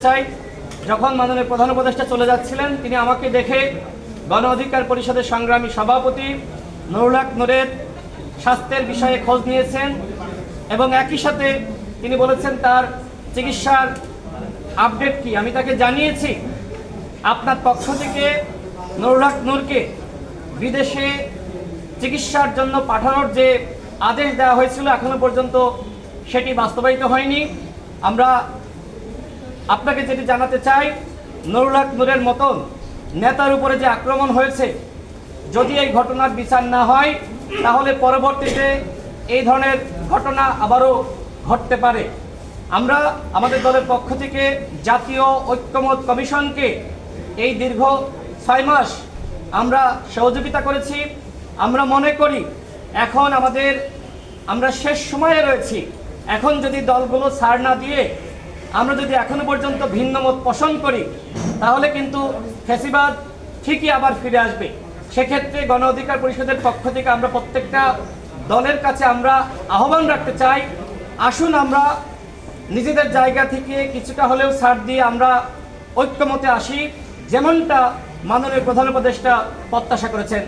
চাই, যখন মাননীয় প্রধান উপদেষ্টা চলে যাচ্ছিলেন তিনি আমাকে দেখে গণ অধিকার পরিষদের সংগ্রামী সভাপতি নুরুল হক নূরের স্বাস্থ্যের বিষয়ে খোঁজ নিয়েছেন এবং একই সাথে তিনি বলেছেন তার চিকিৎসার আপডেট কি। আমি তাকে জানিয়েছি আপনার পক্ষ থেকে নুরুল হক নূরকে বিদেশে চিকিৎসার জন্য পাঠানোর যে আদেশ দেওয়া হয়েছিল এখনো পর্যন্ত সেটি বাস্তবায়িত হয়নি। আমরা আপনাকে যেটি জানাতে চাই, নুরুল হক নূরের মতন নেতার উপরে যে আক্রমণ হয়েছে, যদি এই ঘটনার বিচার না হয় তাহলে পরবর্তীতে এই ধরনের ঘটনা আবারও ঘটতে পারে। আমরা আমাদের দলের পক্ষ থেকে জাতীয় ঐক্যমত কমিশনকে এই দীর্ঘ 6 মাস আমরা সহযোগিতা করেছি। আমরা মনে করি এখন আমরা শেষ সময়ে রয়েছি। এখন যদি দলগুলো ছাড় না দিয়ে আমরা যদি এখনো পর্যন্ত ভিন্ন মত পোষণ করি তাহলে কিন্তু ফ্যাসিবাদ ঠিকই আবার ফিরে আসবে। সেক্ষেত্রে গণ অধিকার পরিষদের পক্ষ থেকে আমরা প্রত্যেকটা দলের কাছে আমরা আহ্বান রাখতে চাই, আসুন আমরা নিজেদের জায়গা থেকে কিছুটা হলেও ছাড় দিয়ে আমরা ঐক্যমতে আসি, যেমনটা মাননীয় প্রধান উপদেষ্টা প্রত্যাশা করেছেন।